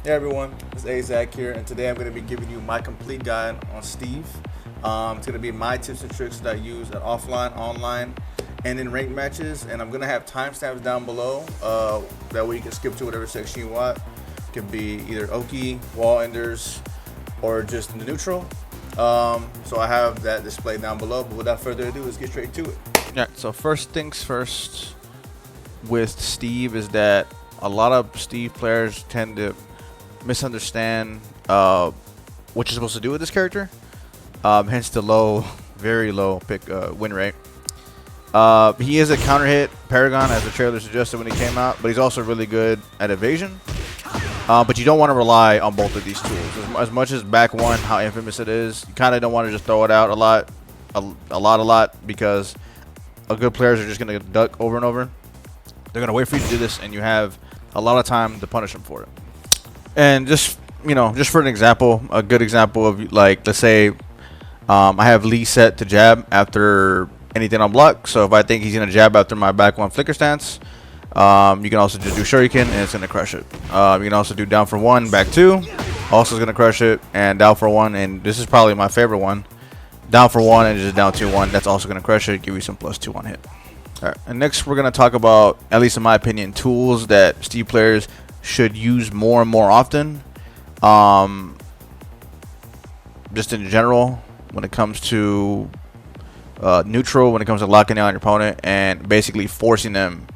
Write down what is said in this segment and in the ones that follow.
Hey everyone, it's Azak here, and today I'm going to be giving you my complete guide on Steve. It's going to be my tips and tricks that I use at offline, online, and in ranked matches. And I'm going to have timestamps down below. That way you can skip to whatever section you want. It could be either Oki, wall enders, or just in the neutral. So I have that displayed down below. But without further ado, let's get straight to it. Yeah, so first things first with Steve is that a lot of Steve players tend to misunderstand what you're supposed to do with this character. Hence the low, very low pick win rate. He is a counter hit Paragon, as the trailer suggested when he came out, but he's also really good at evasion. But you don't want to rely on both of these tools. As much as back one, how infamous it is, you kind of don't want to just throw it out a lot, because good players are just going to duck over and over. They're going to wait for you to do this, and you have a lot of time to punish them for it. And just for an example, a good example of, like, let's say I have Lee set to jab after anything on block. So if I think he's going to jab after my back one flicker stance, you can also just do shuriken and it's going to crush it. You can also do down for one, back two, also is going to crush it, and down for one, and this is probably my favorite one, down for one and just down 2-1. That's also going to crush it, give you some +2 on hit. All right, and next we're going to talk about, at least in my opinion, tools that Steve players should use more and more often. Just in general, when it comes to neutral, when it comes to locking down your opponent and basically forcing them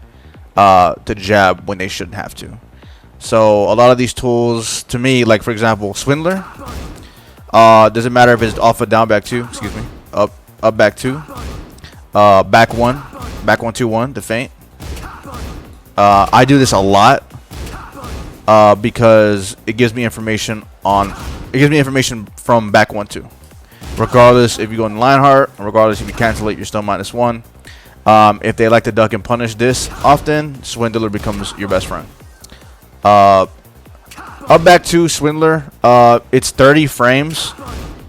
to jab when they shouldn't have to. So a lot of these tools, to me, like for example, Swindler, doesn't matter if it's off a down back two, excuse me, up back two, back one 2-1, the feint. I do this a lot because it gives me information from back 1-2. Regardless if you go in Lionheart, regardless if you cancel it, you're still -1. If they like to duck and punish this often, Swindler becomes your best friend. Up back 2 Swindler, it's 30 frames,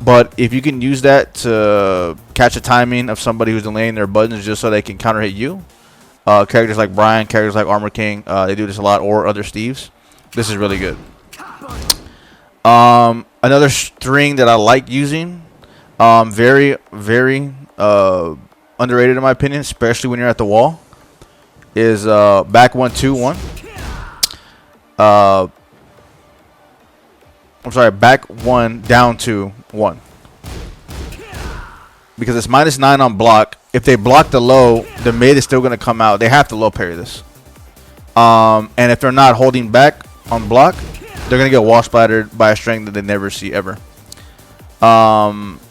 but if you can use that to catch the timing of somebody who's delaying their buttons just so they can counter hit you, characters like Brian, characters like Armor King, they do this a lot, or other Steves. This is really good. Another string that I like using, very underrated in my opinion, especially when you're at the wall, is back 1-2-1. I'm sorry, back 1 down 2-1. Because it's -9 on block. If they block the low, the mid is still going to come out. They have to low parry this. And if they're not holding back on block, they're going to get wall splattered by a string that they never see ever.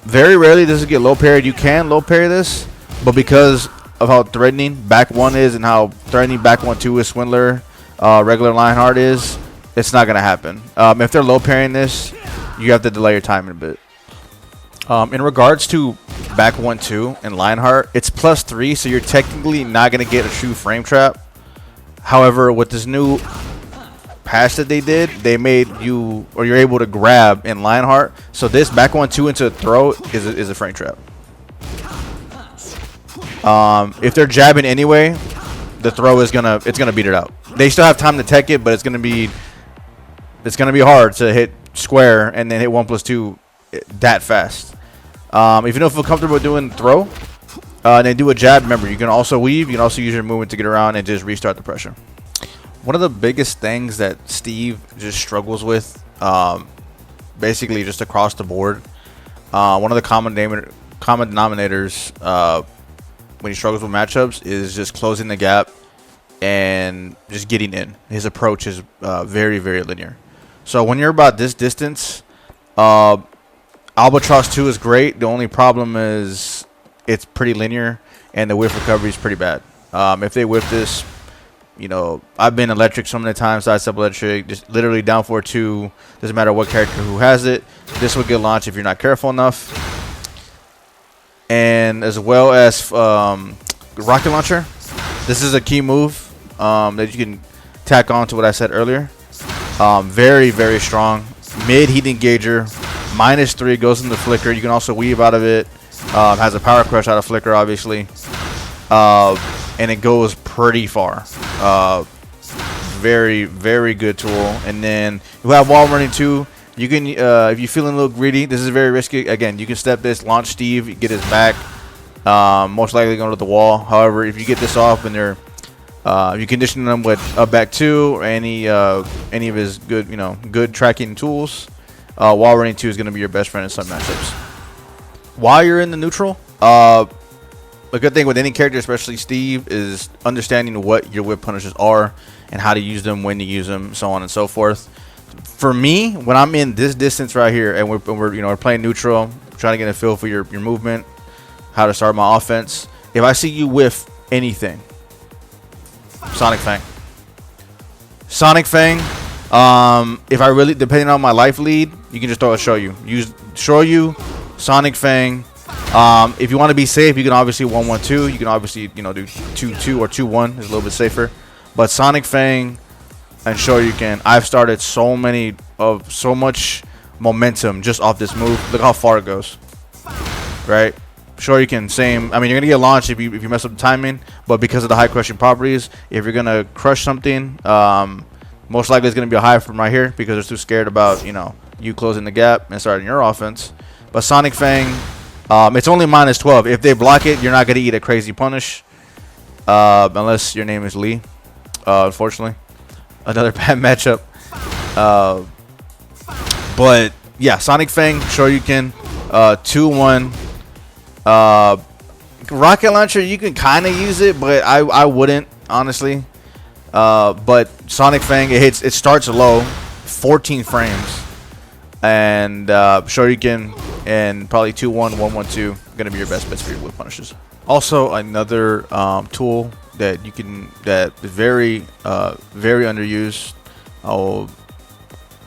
Very rarely does it get low parried. You can low parry this, but because of how threatening back 1 is and how threatening back 1-2 with Swindler, regular Lionheart is, it's not going to happen. If they're low parrying this, you have to delay your timing a bit. In regards to back 1-2 and Lionheart, it's +3, so you're technically not going to get a true frame trap. However, with this new patch that they did, they made you, or you're able to grab in Lionheart. So this back 1-2 into a throw is a frame trap. If they're jabbing anyway, the throw is gonna beat it out. They still have time to tech it, but it's gonna be hard to hit square and then hit 1+2 that fast. If you don't feel comfortable doing throw, and then do a jab, remember you can also weave. You can also use your movement to get around and just restart the pressure. One of the biggest things that Steve just struggles with, basically just across the board, one of the common denominators when he struggles with matchups is just closing the gap and just getting in. His approach is very linear. So when you're about this distance, Albatross 2 is great. The only problem is it's pretty linear and the whiff recovery is pretty bad. If they whiff this, I've been electric so many times, sidestep electric, just literally down 4-2. Doesn't matter what character who has it. This will get launched if you're not careful enough. And as well as rocket launcher. This is a key move that you can tack on to what I said earlier. Very strong. Mid heat engager, -3, goes in the flicker. You can also weave out of it. Has a power crush out of flicker, obviously. And it goes pretty far. very, very good tool. And then you have wall running too. You can, if you're feeling a little greedy, this is very risky. Again, you can step this, launch Steve, get his back. Most likely going to the wall. However, if you get this off and they're, you condition them with up back 2 or any of his good, good tracking tools. Wall running 2 is going to be your best friend in some matchups. While you're in the neutral, a good thing with any character, especially Steve, is understanding what your whip punishers are and how to use them, when to use them, so on and so forth. For me, when I'm in this distance right here and we're playing neutral, trying to get a feel for your movement, how to start my offense. If I see you whiff anything, Sonic Fang. Sonic Fang. If I really, depending on my life lead, you can just throw a show you. Use show you, Sonic Fang. If you want to be safe, you can obviously 1-1-2. You can obviously do 2-2 or 2-1 is a little bit safer. But Sonic Fang and show you can. I've started so much momentum just off this move. Look how far it goes. Right. Sure, you can same. I mean, you're gonna get launched if you mess up the timing, but because of the high crushing properties, if you're gonna crush something, most likely it's gonna be a high from right here because they're too scared about you closing the gap and starting your offense. But Sonic Fang, it's only -12. If they block it, you're not gonna eat a crazy punish, unless your name is Lee. Unfortunately, another bad matchup. But yeah, Sonic Fang, sure you can 2-1. Rocket launcher, you can kind of use it, but I wouldn't, honestly. But Sonic Fang, it starts low, 14 frames, and Shoryuken and probably 2-1, 1-1-2 gonna be your best bets for your whip punishes. Also, another tool that that is very very underused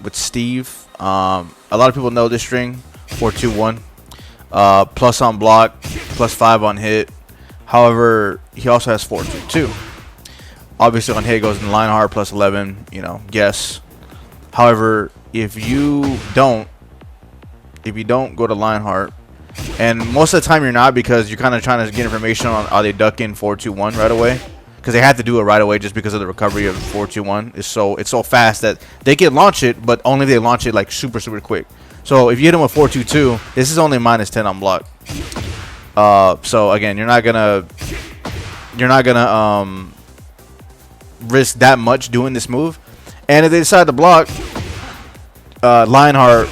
with Steve. A lot of people know this string, 4-2-1. Plus on block, +5 on hit. However, he also has 4-2-2. Obviously on hit goes in Lionheart +11, guess. However, if you don't go to Lionheart, and most of the time you're not, because you're kind of trying to get information on are they ducking 4-2-1 right away, because they have to do it right away just because of the recovery of 4-2-1. It's so fast that they can launch it, but only if they launch it like super quick. So if you hit him with 4-2-2, this is only -10 on block. So again, you're not gonna risk that much doing this move. And if they decide to block, Lionheart,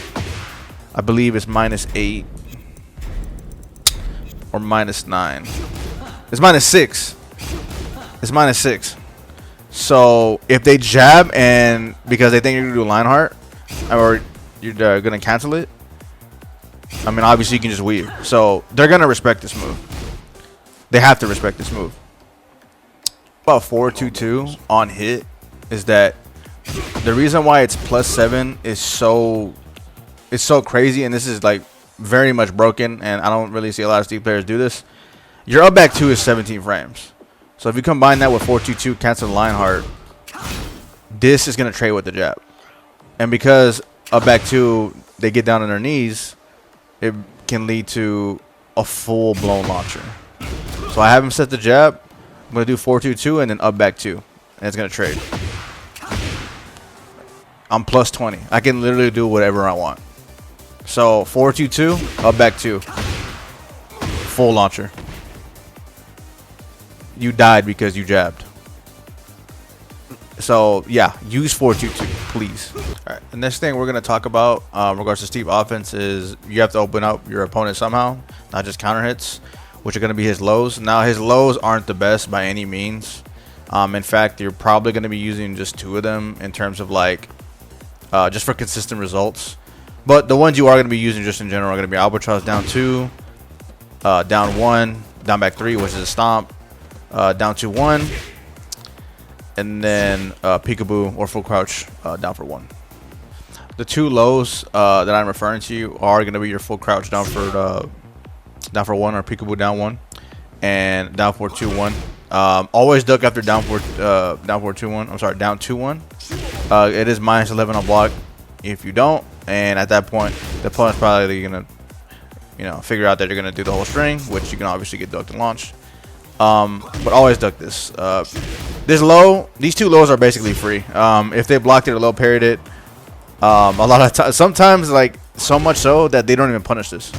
I believe is -8 or -9. It's -6. It's -6. So if they jab, and because they think you're gonna do Lionheart, or you're gonna cancel it, I mean, obviously you can just weave. So they're gonna respect this move. They have to respect this move. About 4-2-2 on hit is that the reason why it's +7 is so crazy, and this is like very much broken, and I don't really see a lot of Steve players do this. Your up back 2 is 17 frames. So if you combine that with 4-2-2 cancel Lionheart, this is gonna trade with the jab. And because up back 2, they get down on their knees, it can lead to a full-blown launcher. So I have him set the jab. I'm going to do 4-2-2 and then up back 2. And it's going to trade. I'm +20. I can literally do whatever I want. So 4-2-2, up back 2. Full launcher. You died because you jabbed. So yeah, use 4-2-2, please. All right, the next thing we're gonna talk about in regards to Steve offense is you have to open up your opponent somehow, not just counter hits, which are gonna be his lows. Now his lows aren't the best by any means. In fact, you're probably gonna be using just 2 of them in terms of like just for consistent results. But the ones you are gonna be using just in general are gonna be Albatross down 2, down 1, down back 3, which is a stomp, down 2-1. And then Peekaboo or full crouch down for 1. The 2 lows that I'm referring to are going to be your full crouch down for 1, or Peekaboo down 1, and down for 2-1. Always duck after down for 2-1. I'm sorry, down 2-1. It is -11 on block if you don't, and at that point the opponent's probably gonna figure out that you're gonna do the whole string, which you can obviously get ducked and launched. But always duck this. This low, these two lows are basically free. If they blocked it or low parried it, a lot of times, sometimes like so much so that they don't even punish this.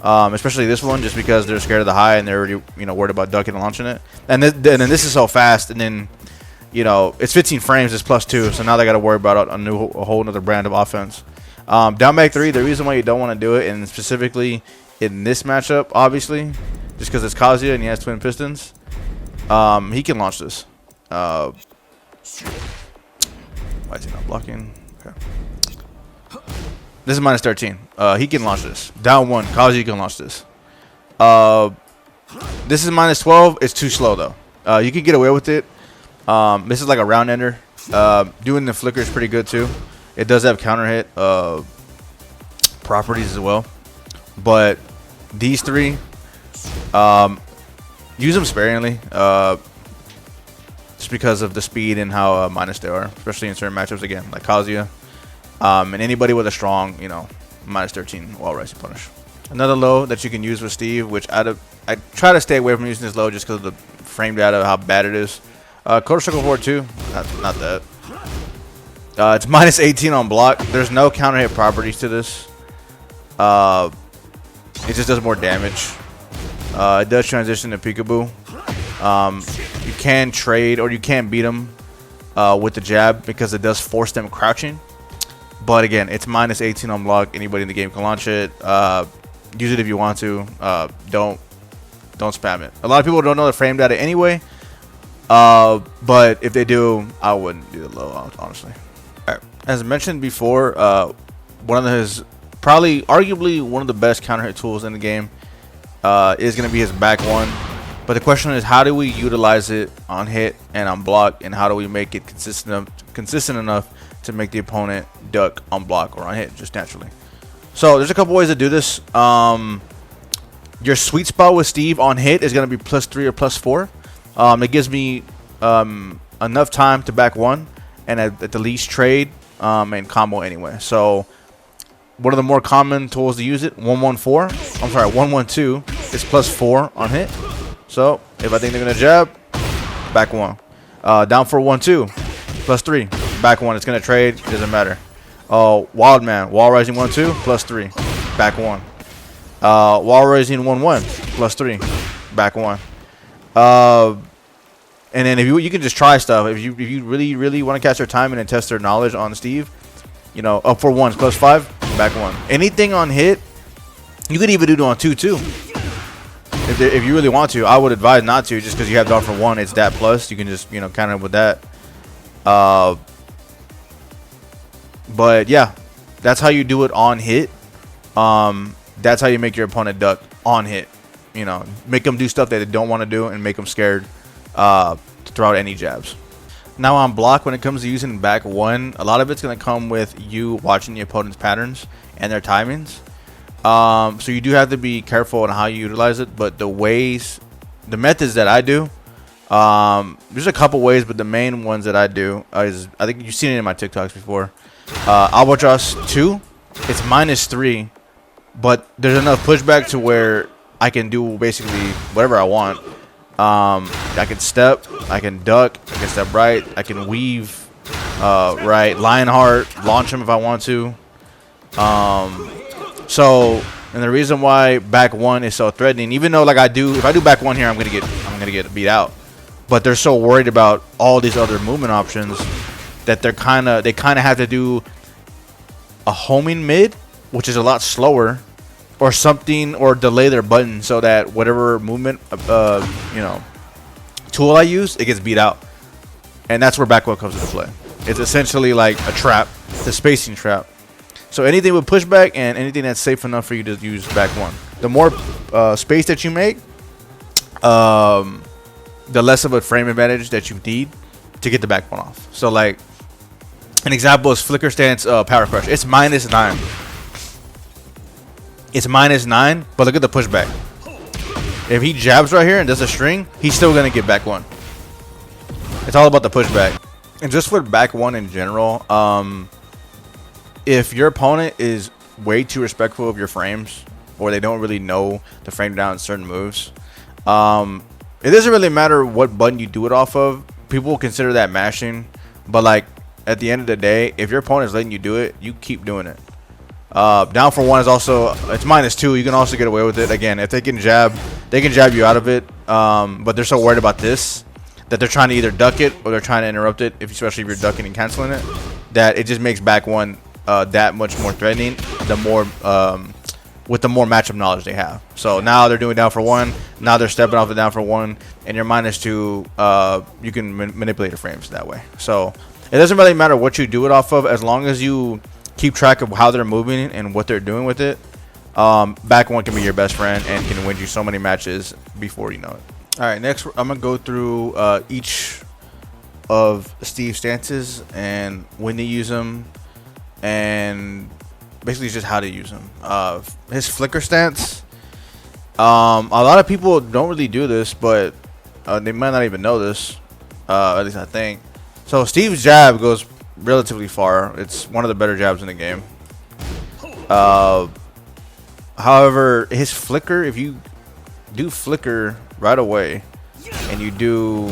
Especially this one, just because they're scared of the high and they're already, worried about ducking and launching it. And then this is so fast, and then, it's 15 frames, it's +2, so now they got to worry about a whole other brand of offense. Down back 3, the reason why you don't want to do it, and specifically in this matchup, obviously, just because it's Kazuya and he has twin pistons, he can launch this. Why is he not blocking? Okay. This is -13. He can launch this. Down 1, Kazuya can launch this. This is -12. It's too slow though. You can get away with it. This is like a round ender. Doing the flicker is pretty good too. It does have counter hit properties as well. But these 3, use them sparingly. Just because of the speed and how minus they are, especially in certain matchups again, like Kazuya. And anybody with a strong, -13 wall rising punish. Another low that you can use with Steve, which I try to stay away from using this low just because of the frame data, how bad it is. Quarter circle forward 2, not that. It's -18 on block. There's no counter hit properties to this. It just does more damage. It does transition to Peekaboo. You can trade or you can beat them with the jab because it does force them crouching. But again, it's -18 on block. Anybody in the game can launch it. Use it if you want to. Don't spam it. A lot of people don't know the frame data anyway. But if they do, I wouldn't do the low, honestly. All right. As I mentioned before, one of his arguably one of the best counter hit tools in the game is going to be his back 1. But the question is, how do we utilize it on hit and on block, and how do we make it consistent enough to make the opponent duck on block or on hit just naturally? So there's a couple ways to do this. Your sweet spot with Steve on hit is going to be +3 or +4. It gives me enough time to back 1 and at the least trade and combo anyway. So one of the more common tools to use it, 112 is +4 on hit. So if I think they're gonna jab, back 1. Down for 1-2, +3, back 1. It's gonna trade, doesn't matter. Wild man, wall rising 1-2, +3, back 1. Wall rising 1-1, +3, back 1. And then if you can just try stuff. If you really want to catch their timing and test their knowledge on Steve, up for 1, +5, back 1. Anything on hit, you could even do it on 2 too. If you really want to, I would advise not to, just because you have down for 1. It's that plus. You can just counter with that. But yeah, that's how you do it on hit. That's how you make your opponent duck on hit. Make them do stuff that they don't want to do and make them scared to throw out any jabs. Now on block, when it comes to using back 1, a lot of it's going to come with you watching the opponent's patterns and their timings. So you do have to be careful on how you utilize it, but the methods that I do, there's a couple ways, but the main ones that I do is, I think you've seen it in my TikToks before. Albatross 2, it's -3, but there's enough pushback to where I can do basically whatever I want. I can step, I can duck, I can step right, I can weave right, Lionheart, launch him if I want to. And the reason why back 1 is so threatening, even though if I do back 1 here, I'm gonna get beat out. But they're so worried about all these other movement options that they kind of have to do a homing mid, which is a lot slower, or something, or delay their button so that whatever movement tool I use, it gets beat out. And that's where back 1 comes into play. It's essentially like a trap, the spacing trap. So anything with pushback and anything that's safe enough for you to use back 1. The more space that you make, the less of a frame advantage that you need to get the back 1 off. So like an example is flicker stance power crush. It's -9. It's -9, but look at the pushback. If he jabs right here and does a string, he's still gonna get back 1. It's all about the pushback. And just for back 1 in general, if your opponent is way too respectful of your frames, or they don't really know the frame down in certain moves, it doesn't really matter what button you do it off of. People will consider that mashing, but like at the end of the day, if your opponent is letting you do it, you keep doing it. Down for one is also, it's -2. You can also get away with it. Again, if they can jab you out of it. But they're so worried about this that they're trying to either duck it or they're trying to interrupt it. Especially if you're ducking and canceling it, that it just makes back one that much more threatening. The more with the more matchup knowledge they have. So now they're doing down for one. Now they're stepping off the down for one, and you're -2. You can manipulate the frames that way. So it doesn't really matter what you do it off of, as long as you keep track of how they're moving and what they're doing with it. Back one can be your best friend and can win you so many matches before you know it. All right, next I'm gonna go through each of Steve's stances and when to use them, and basically just how to use them. His flicker stance. A lot of people don't really do this, but they might not even know this. At least I think. So Steve's jab goes relatively far. It's one of the better jabs in the game. However, his flicker, if you do flicker right away, and you do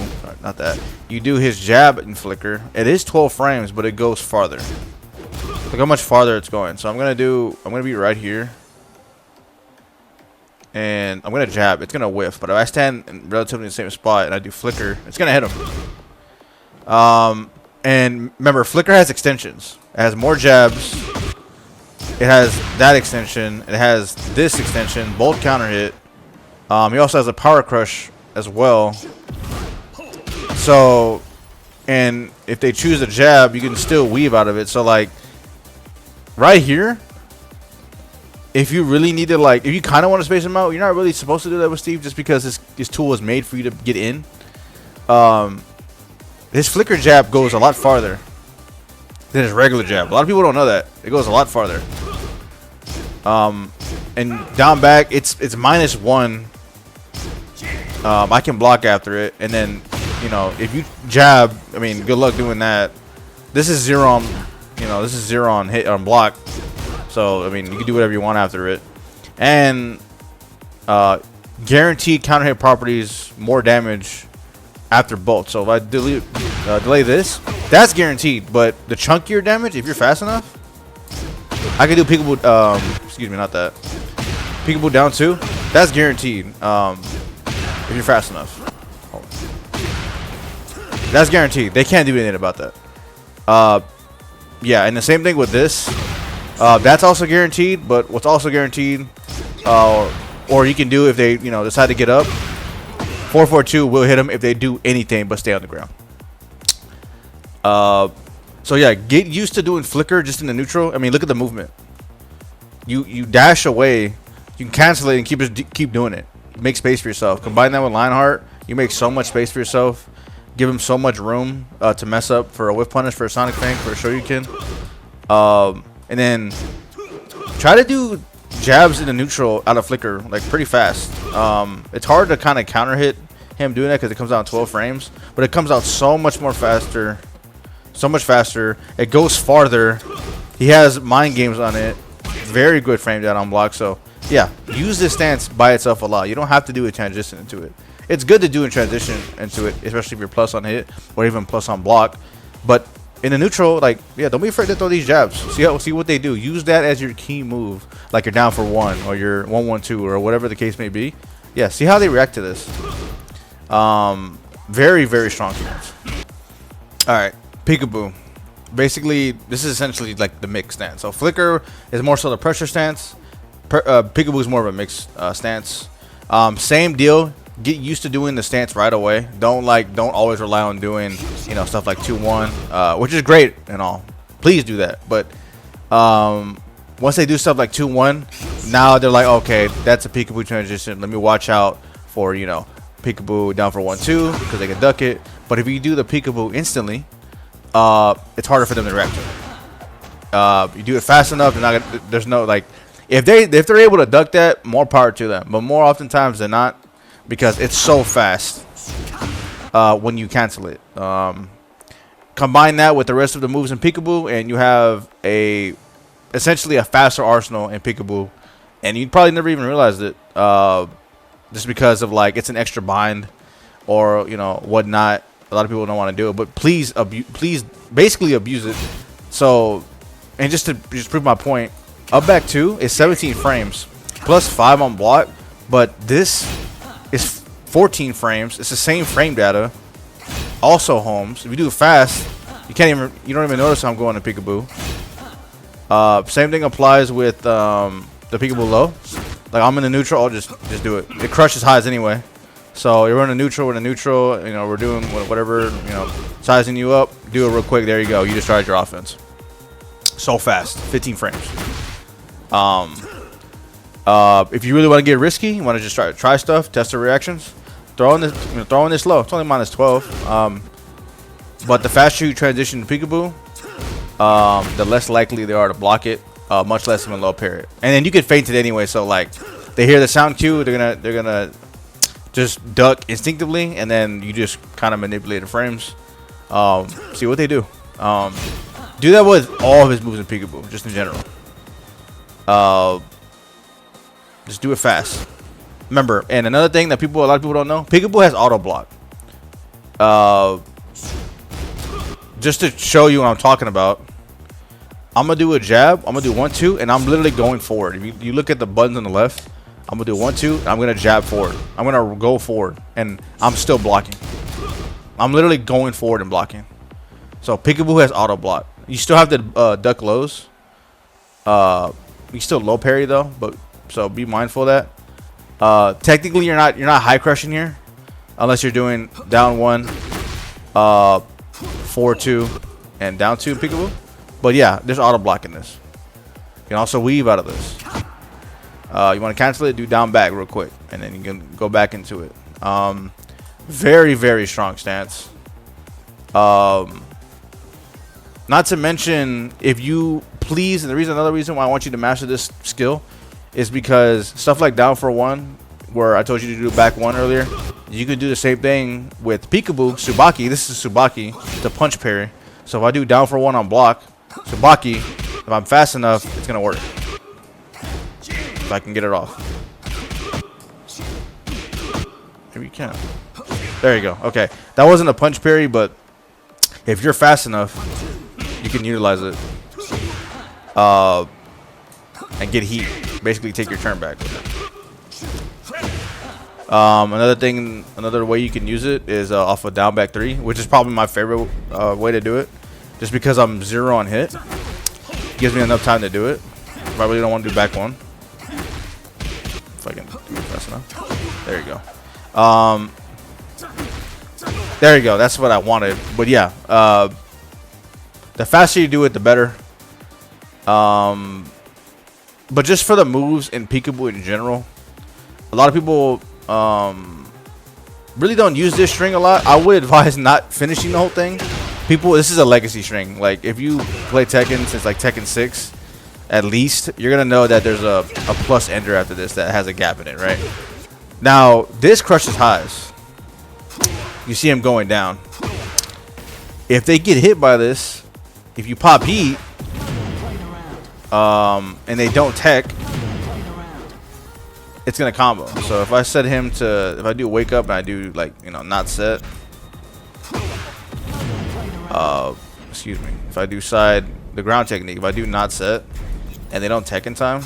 you do his jab and flicker, it is 12 frames, but it goes farther. Look how much farther it's going. So I'm gonna be right here, and I'm gonna jab. It's gonna whiff, but if I stand in relatively the same spot and I do flicker, it's gonna hit him. And remember, flicker has extensions. It has more jabs. It has that extension. It has this extension. Both counter hit. He also has a power crush as well. So, and if they choose a jab, you can still weave out of it. So like right here, if you really need to, like, if you kind of want to space him out, you're not really supposed to do that with Steve, just because his tool was made for you to get in. His flicker jab goes a lot farther than his regular jab. A lot of people don't know that. It goes a lot farther. And down back, it's -1. I can block after it, and then, you know, if you jab, I mean, good luck doing that. This is 0 on, you know, this is 0 on hit on block. So I mean, you can do whatever you want after it, and guaranteed counter hit properties, more damage after both. So if I delay this, that's guaranteed. But the chunkier damage, if you're fast enough, I can do peekaboo. Excuse me, not that. Peekaboo down 2. That's guaranteed. If you're fast enough, that's guaranteed. They can't do anything about that. Yeah, and the same thing with this. That's also guaranteed. But what's also guaranteed, or you can do if they, you know, decide to get up. 442 will hit them if they do anything but stay on the ground. So yeah, get used to doing flicker just in the neutral. I mean, look at the movement. You dash away, you can cancel it and keep doing it. Make space for yourself. Combine that with Lionheart, you make so much space for yourself. Give him so much room to mess up for a whiff punish, for a sonic fang, for a shoryuken. And then try to do jabs in the neutral out of flicker like pretty fast. It's hard to kind of counter hit him doing that because it comes out in 12 frames, but it comes out so much more faster, so much faster. It goes farther. He has mind games on it. Very good frame down on block. So yeah, use this stance by itself a lot. You don't have to do a transition into it. It's good to do a transition into it, especially if you're plus on hit or even plus on block. But in the neutral, like, yeah, don't be afraid to throw these jabs. See what they do. Use that as your key move, like you're down for 1 or you're 1-1-2 or whatever the case may be. Yeah, see how they react to this. Very, very strong stance. All right, Peekaboo. Basically, this is essentially like the mix stance. So flicker is more so the pressure stance. Peekaboo is more of a mixed stance. Same deal. Get used to doing the stance right away. Don't always rely on doing, you know, stuff like 2-1, which is great and all. Please do that. But once they do stuff like 2-1, now they're like, okay, that's a Peekaboo transition. Let me watch out for, you know, Peekaboo down for 1-2 because they can duck it. But if you do the Peekaboo instantly, it's harder for them to react to it. You do it fast enough, there's no, like, if they're able to duck that, more power to them. But more oftentimes than not, because it's so fast when you cancel it. Combine that with the rest of the moves in Peekaboo, and you have essentially a faster arsenal in Peekaboo, and you'd probably never even realized it, just because of, like, it's an extra bind. or whatnot. A lot of people don't want to do it, but please basically abuse it. So, and just to prove my point, up back 2 is 17 frames plus 5 on block, but this is 14 frames. It's the same frame data. Also homes. If you do it fast, you don't even notice I'm going to Peekaboo. Same thing applies with the Peekaboo low. Like I'm in the neutral, I'll just do it. It crushes highs anyway. So you're running neutral, we're in neutral, we're doing whatever, sizing you up, do it real quick, there you go. You just tried your offense. So fast, 15 frames. If you really want to get risky, you want to just try stuff, test the reactions, throw in this low. It's only -12. But the faster you transition to Peekaboo, the less likely they are to block it, much less even low parry it. And then you can feint it anyway, so like they hear the sound cue, they're gonna just duck instinctively, and then you just kind of manipulate the frames. See what they do. Do that with all of his moves in Peekaboo, just in general. Just do it fast. Remember, and another thing that a lot of people don't know, Peekaboo has auto block. Just to show you what I'm talking about, I'm gonna do a jab, I'm gonna do 1-2, and I'm literally going forward. If you look at the buttons on the left, I'm gonna do 1-2, and I'm gonna jab forward. I'm gonna go forward, and I'm still blocking. I'm literally going forward and blocking. So Peekaboo has auto block. You still have to duck lows. You still low parry though, but so be mindful of that. Technically, you're not high crushing here, unless you're doing down 1, 4-2, and down 2 Peekaboo. But yeah, there's auto block in this. You can also weave out of this. You want to cancel it, do down back real quick, and then you can go back into it. Very, very strong stance. Not to mention, if you please, and another reason why I want you to master this skill is because stuff like down for 1, where I told you to do back 1 earlier, you can do the same thing with Peekaboo, Tsubaki. This is Tsubaki, the punch parry. So if I do down for 1 on block, Tsubaki, if I'm fast enough, it's going to work. If I can get it off. Maybe you can. There you go. Okay. That wasn't a punch parry, but if you're fast enough, you can utilize it. And get heat. Basically take your turn back with it. Another way you can use it is off of down back 3, which is probably my favorite way to do it. Just because I'm 0 on hit. Gives me enough time to do it. If I really don't want to do back 1. If I can do it fast enough. There you go. There you go. That's what I wanted. But yeah, the faster you do it, the better. But just for the moves in Peekaboo in general, a lot of people really don't use this string a lot. I would advise not finishing the whole thing. This is a legacy string. Like if you play Tekken since like Tekken 6, at least you're gonna know that there's a plus ender after this that has a gap in it, right? Now this crushes highs. You see him going down. If they get hit by this, if you pop heat, and they don't tech, it's gonna combo. So if I set him to, if I do wake up and I do like not set, excuse me, if I do side the ground technique, if I do not set and they don't tech in time,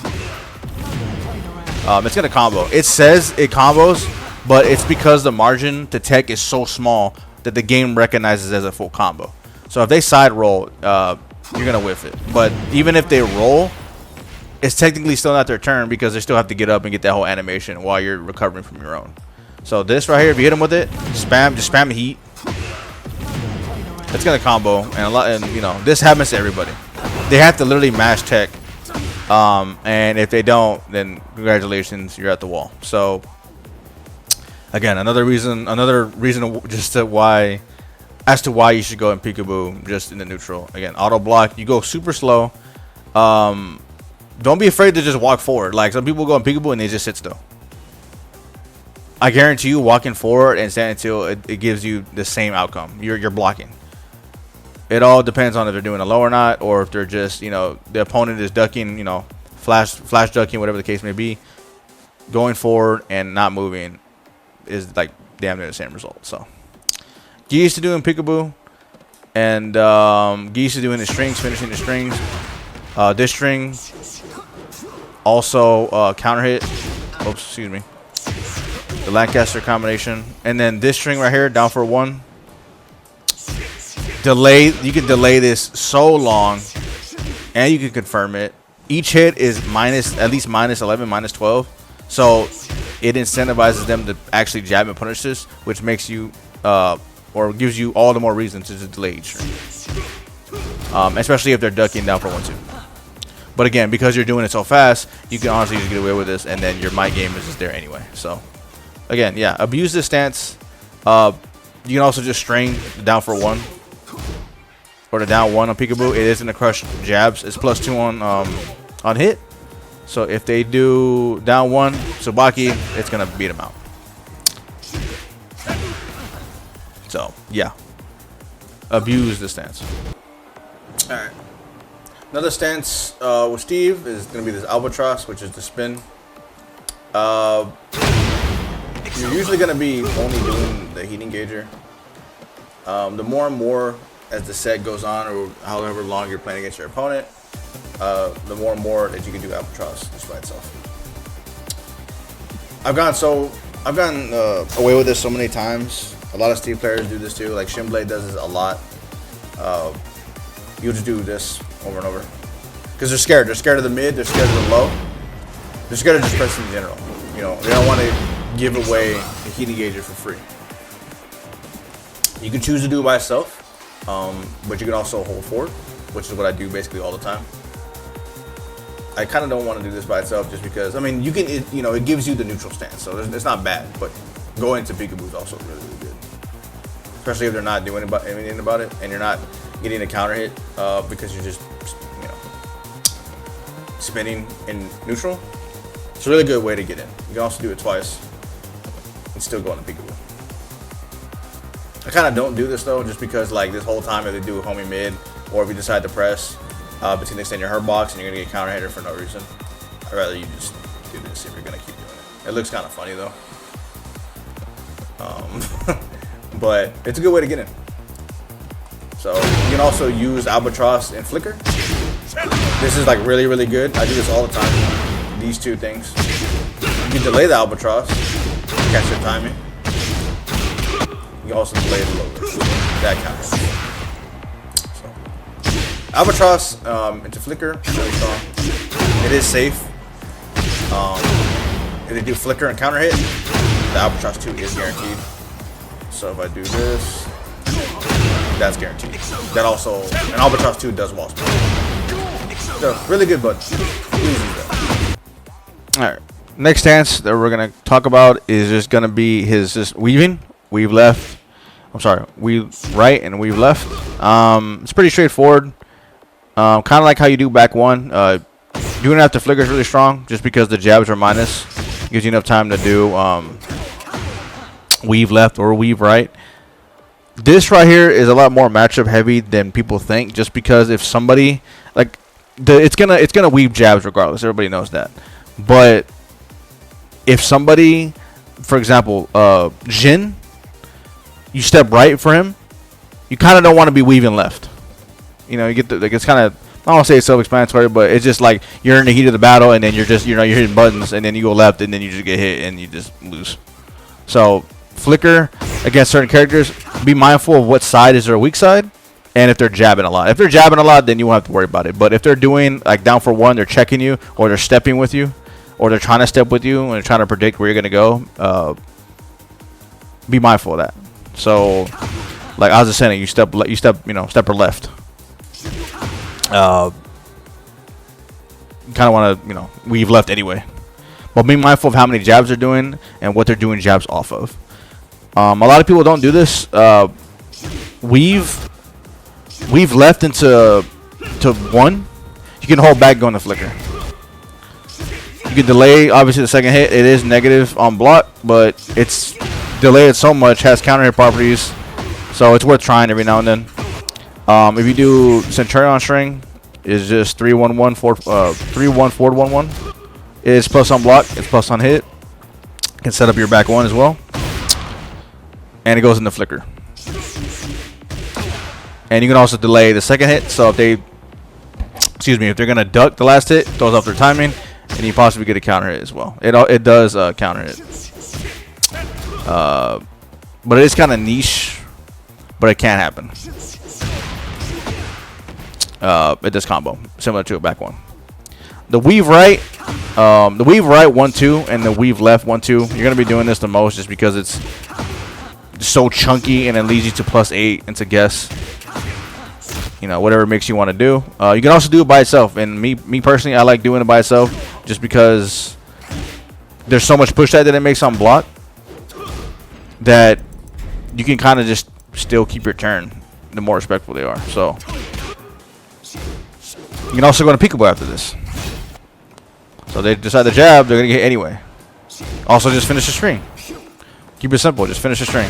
it's gonna combo. It says it combos, but it's because the margin to tech is so small that the game recognizes as a full combo. So if they side roll, you're gonna whiff it. But even if they roll, it's technically still not their turn because they still have to get up and get that whole animation while you're recovering from your own. So this right here, if you hit them with it, just spam heat. It's gonna combo, and this happens to everybody. They have to literally mash tech, and if they don't, then congratulations, you're at the wall. So again, another reason as to why you should go in Peekaboo just in the neutral. Again, auto block, you go super slow. Don't be afraid to just walk forward. Like some people go in Peekaboo and they just sit still. I guarantee you, walking forward and standing still, it gives you the same outcome. You're blocking. It all depends on if they're doing a low or not, or if they're just the opponent is ducking, flash ducking, whatever the case may be. Going forward and not moving is like damn near the same result. So Geese to doing Peekaboo, and Geese to doing the strings, finishing the strings. This string also counter hit. Oops, excuse me. The Lancaster combination, and then this string right here down for 1. Delay. You can delay this so long, and you can confirm it. Each hit is at least minus 11, minus 12. So it incentivizes them to actually jab and punish this, which makes you or gives you all the more reason to just delay each string. Especially if they're ducking down for 1-2. But again, because you're doing it so fast, you can honestly just get away with this, and then your mic game is just there anyway. So again, yeah, abuse this stance. You can also just string down for 1 or the down 1 on Peekaboo. It is in the crush jabs. It's +2 on hit. So if they do down 1 Tsubaki, it's gonna beat them out. So yeah, abuse the stance. All right. Another stance with Steve is going to be this albatross, which is the spin. You're usually going to be only doing the heat engager. The more and more as the set goes on, or however long you're playing against your opponent, the more and more that you can do albatross just by itself. I've gotten away with this so many times. A lot of Steve players do this too. Like Shinblade does this a lot. You just do this over and over because they're scared. They're scared of the mid. They're scared of the low. They're scared of just pressing in general. You know, they don't want to give away the heat engager for free. You can choose to do it by itself, but you can also hold forward, which is what I do basically all the time. I kind of don't want to do this by itself just because, I mean, you can, it gives you the neutral stance, so it's not bad. But going to Peekaboo is also really, really good, especially if they're not doing anything about it and you're not getting a counter hit because you're just, spinning in neutral. It's a really good way to get in. You can also do it twice and still go on the Peekaboo. I kind of don't do this though, just because like this whole time if they do a homie mid, or if you decide to press between extend your hurt box and you're gonna get counter hitter for no reason, I'd rather you just do this if you're gonna keep doing it. It looks kind of funny though, but it's a good way to get in. So you can also use albatross and flicker. This is like really, really good. I do this all the time. These two things. You can delay the albatross, catch your timing. You can also delay the lower. That counts. So, albatross into flicker, really strong. It is safe. If they do flicker and counter hit, the albatross 2 is guaranteed. So if I do this, that's guaranteed. That also, an albatross 2 does wall spin. So really good, but easy though. All right. Next stance that we're gonna talk about is just gonna be his just weaving, weave left. I'm sorry, weave right and weave left. It's pretty straightforward. Kind of like how you do back 1. Doing it after flicker is really strong, just because the jabs are minus. Gives you enough time to do weave left or weave right. This right here is a lot more matchup heavy than people think, just because if somebody like it's gonna weave jabs regardless. Everybody knows that. But if somebody, for example, Jin, you step right for him, you kind of don't want to be weaving left. You know, you get it's kind of, I don't want to say it's self-explanatory, but it's just like you're in the heat of the battle and then you're just you're hitting buttons and then you go left and then you just get hit and you just lose. So flicker against certain characters, be mindful of what side is their weak side. And if they're jabbing a lot. If they're jabbing a lot, then you won't have to worry about it. But if they're doing, like, down for 1, they're checking you, or they're stepping with you, or they're trying to step with you, and they're trying to predict where you're going to go, be mindful of that. So, like I was just saying, you step, step or left. You kind of want to, weave left anyway. But be mindful of how many jabs they're doing and what they're doing jabs off of. A lot of people don't do this. Weave left into 1. You can hold back going to flicker. You can delay, obviously, the second hit. It is negative on block, but it's delayed so much, has counter hit properties, so it's worth trying every now and then. If you do Centurion string, it's just 3-1-1 3-1-4-1-1. It's plus on block, it's plus on hit. You can set up your back 1 as well. and it goes into flicker. And you can also delay the second hit. So if they, excuse me, if they're gonna duck the last hit, throws off their timing, and you possibly get a counter hit as well. It does counter hit. But it is kind of niche, but it can happen. It does combo, similar to a back one. The weave right, 1-2, and the weave left 1-2. You're gonna be doing this the most just because it's so chunky and it leads you to +8 and to guess. You know, whatever makes you want to do. You can also do it by itself, and me personally, I like doing it by itself just because there's so much push that it makes on block that you can kind of just still keep your turn the more respectful they are. So you can also go to Peekaboo after this. So they decide to jab, they're gonna get hit anyway. Also, just finish the string. Keep it simple, just finish the string.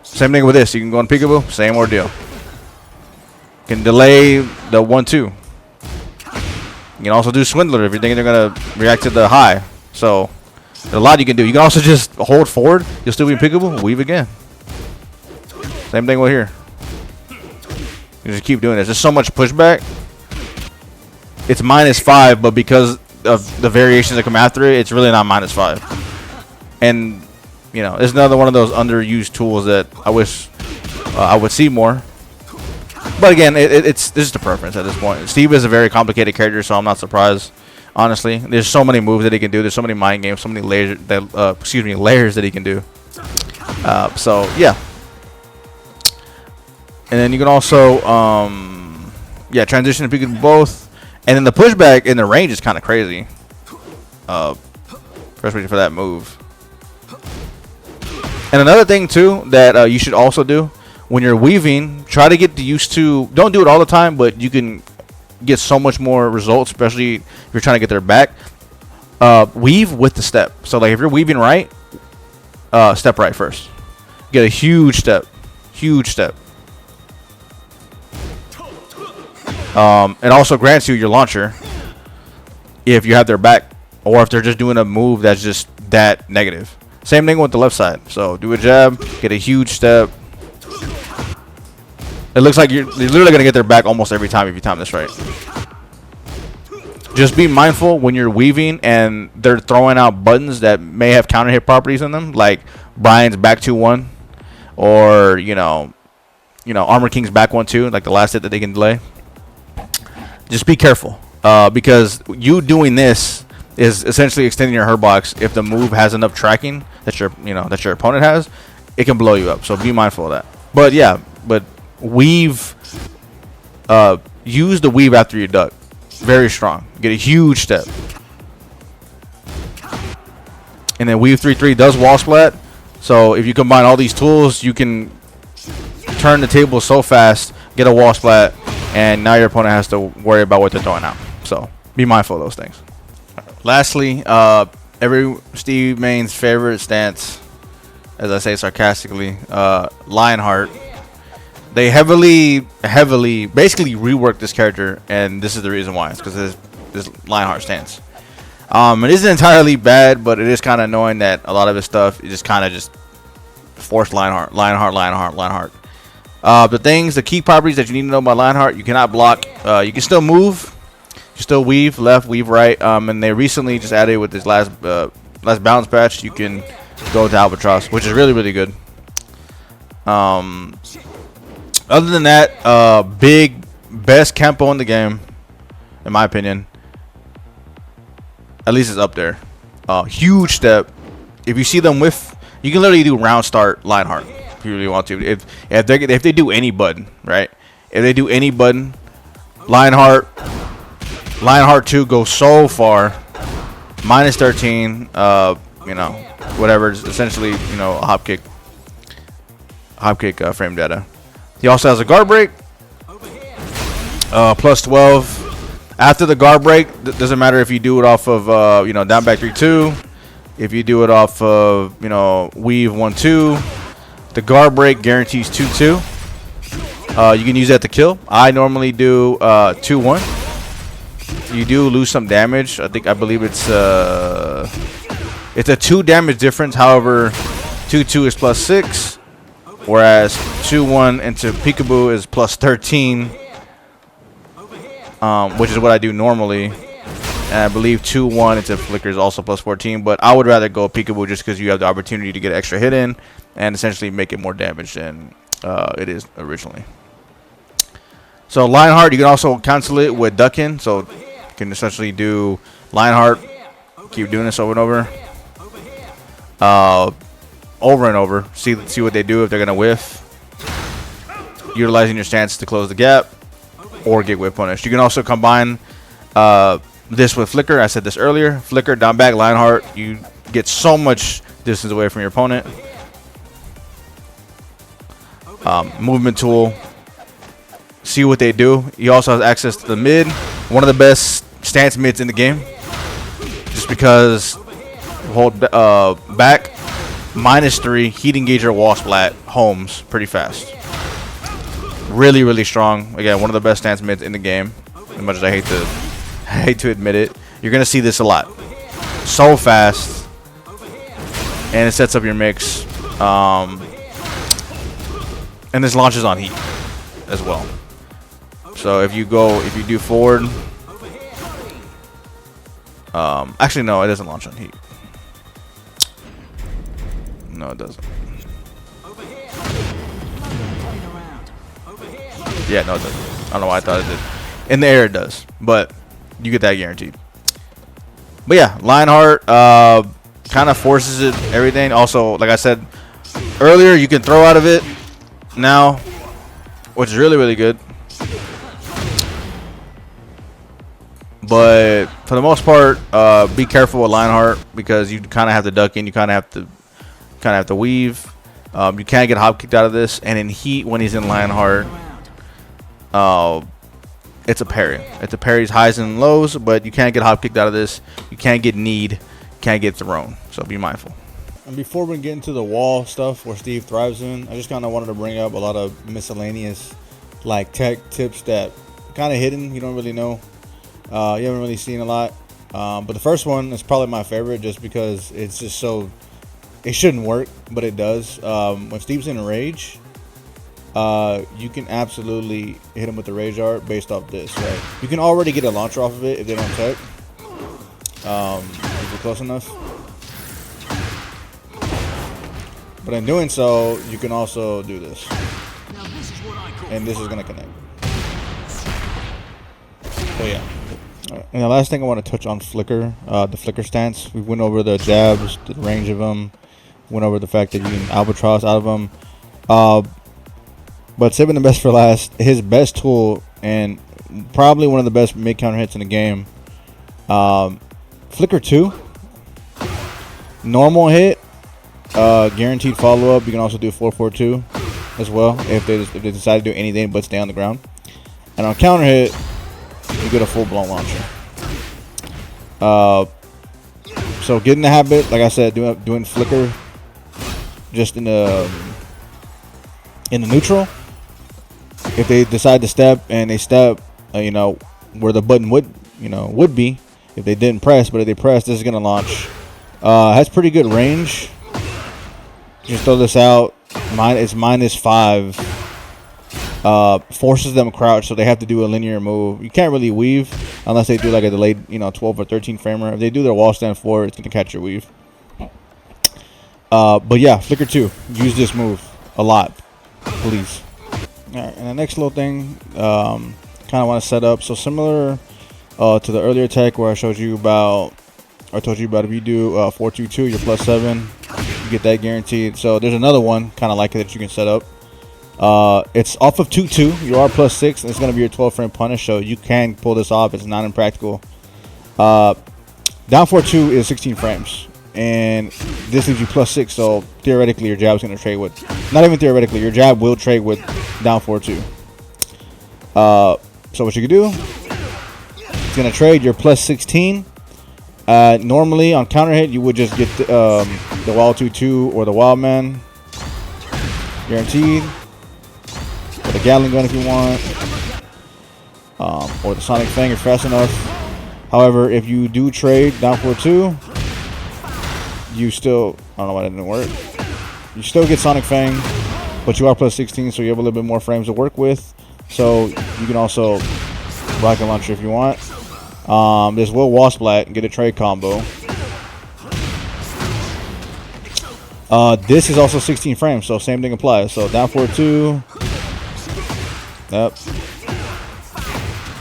Same thing with this. You can go on Peekaboo, same ordeal. You can delay the 1-2. You can also do Swindler if you're thinking they're gonna react to the high. So there's a lot you can do. You can also just hold forward. You'll still be in Peekaboo. Weave again. Same thing with here. You just keep doing this. There's so much pushback. It's -5, but because of the variations that come after it, it's really not -5. And you know, it's another one of those underused tools that I wish I would see more. But again, it's just a preference at this point. Steve is a very complicated character, so I'm not surprised. Honestly, there's so many moves that he can do. There's so many mind games, so many layers that layers that he can do. So yeah. And then you can also transition to Peekaboo both. And then the pushback in the range is kind of crazy. Especially for that move. And another thing too that you should also do when you're weaving, try to get used to. Don't do it all the time, but you can get so much more results, especially if you're trying to get their back. Weave with the step. So like if you're weaving right, step right first. Get a huge step, huge step. It also grants you your launcher if you have their back, or if they're just doing a move that's just that negative. Same thing with the left side. So do a jab, get a huge step. It looks like you're literally gonna get their back almost every time if you time this right. Just be mindful when you're weaving and they're throwing out buttons that may have counter hit properties in them, like Brian's back 2-1, or you know Armor King's back 1-2, like the last hit that they can delay. Just be careful, because you doing this is essentially extending your hurt box. If the move has enough tracking that your opponent has, it can blow you up. So be mindful of that. But yeah, weave. Use the weave after you duck. Very strong. Get a huge step, and then weave 3-3 does wall splat. So if you combine all these tools, you can turn the table so fast, get a wall splat, and now your opponent has to worry about what they're throwing out. So be mindful of those things. Lastly, every Steve main's favorite stance, as I say sarcastically, Lionheart. They heavily basically reworked this character, and this is the reason why. It's because of this Lionheart stance. It isn't entirely bad, but it is kind of annoying that a lot of his stuff is just kind of just forced Lionheart. The key properties that you need to know about Lionheart: you cannot block. You can still move. You still weave left, weave right. And they recently just added with this last balance patch, you can go to Albatross, which is really, really good. Other than that, best Kempo in the game, in my opinion. At least it's up there. Huge step. If you see them Whiff, you can literally do round start Lionheart if you really want to. If they do any button, right? If they do any button, Lionheart 2 goes so far. -13. Whatever. It's essentially, a hop kick frame data. He also has a guard break. +12. After the guard break, doesn't matter if you do it off of down back 3-2. If you do it off of weave 1-2, the guard break guarantees 2-2. You can use that to kill. I normally do 2-1. You do lose some damage. I believe it's It's a 2 damage difference. However, 2-2 is +6, whereas 2-1 into Peekaboo is +13, which is what I do normally. And I believe 2-1 into Flicker is also +14, but I would rather go Peekaboo just because you have the opportunity to get extra hit in and essentially make it more damage than it is originally. So Lionheart, you can also cancel it with ducking, so you can essentially do Lionheart, keep doing this over and over, see what they do if they're gonna whiff, utilizing your stance to close the gap or get whiff punished. You can also combine this with Flicker. I said this earlier. Flicker, down back, Lionheart. You get so much distance away from your opponent. Movement tool. See what they do. He also has access to the mid. One of the best stance mids in the game. Just because hold back, -3, heat engager, wall splat, homes pretty fast. Really, really strong. Again, one of the best stance mids in the game. As much as I hate to admit it, you're gonna see this a lot. So fast, and it sets up your mix. And this launches on heat as well. So if you do forward, actually no, it doesn't launch on heat. No, it doesn't. Yeah, no, it doesn't. I don't know why I thought it did. In the air it does, but you get that guaranteed. But yeah, Lionheart kind of forces it, everything. Also, like I said earlier, you can throw out of it now, which is really, really good. But for the most part, be careful with Lionheart because you kind of have to duck in, you kind of have to weave. You can't get hop kicked out of this, and in heat when he's in Lionheart, it's a parry. It's a parry's highs and lows, but you can't get hop kicked out of this. You can't get kneed, can't get thrown. So be mindful. And before we get into the wall stuff where Steve thrives in, I just kind of wanted to bring up a lot of miscellaneous like tech tips that kind of hidden. You don't really know. You haven't really seen a lot. But the first one is probably my favorite just because it's just so, it shouldn't work, but it does. When Steve's in a rage, you can absolutely hit him with the rage art based off this, right? You can already get a launcher off of it if they don't tech. If you're close enough. But in doing so, you can also do this. And this is going to connect. So yeah. And the last thing I want to touch on Flicker, the Flicker stance. We went over the jabs, the range of them. Went over the fact that you can albatross out of them. But saving the best for last, his best tool and probably one of the best mid counter hits in the game. Flicker 2. Normal hit. Guaranteed follow up. You can also do 4-4-2 as well if they decide to do anything but stay on the ground. And on counter hit, you get a full blown launcher. So get in the habit, like I said, doing Flicker just in the neutral. If they decide to step and they step, where the button would be if they didn't press, but if they press, this is gonna launch. Has pretty good range. Just throw this out. It's -5. Forces them crouch, so they have to do a linear move. You can't really weave unless they do like a delayed, 12 or 13 framer. If they do their wall stand forward, it's gonna catch your weave. But yeah, Flicker 2. Use this move a lot, please. All right, and the next little thing, kind of want to set up. So similar to the earlier tech where I told you about if you do 4-2-2, you're +7. You get that guaranteed. So there's another one kind of like it that you can set up. It's off of 2-2. You are +6, and it's going to be your 12 frame punish. So you can pull this off. It's not impractical. Down 4-2 is 16 frames. And this leaves you +6, so theoretically your jab is going to trade with, not even theoretically, your jab will trade with down 4-2. So what you can do, it's going to trade your +16. Normally on counter hit, you would just get the Wild 2-2 or the Wild Man. Guaranteed. Or the Gatling Gun if you want. Or the Sonic Fang if fast enough. However, if you do trade down 4-2, you still, I don't know why that didn't work. You still get Sonic Fang, but you are plus 16, so you have a little bit more frames to work with. So you can also rocket launcher if you want. There's Will Wall Splat and get a trade combo. This is also 16 frames, so same thing applies. So down forward 2. Yep.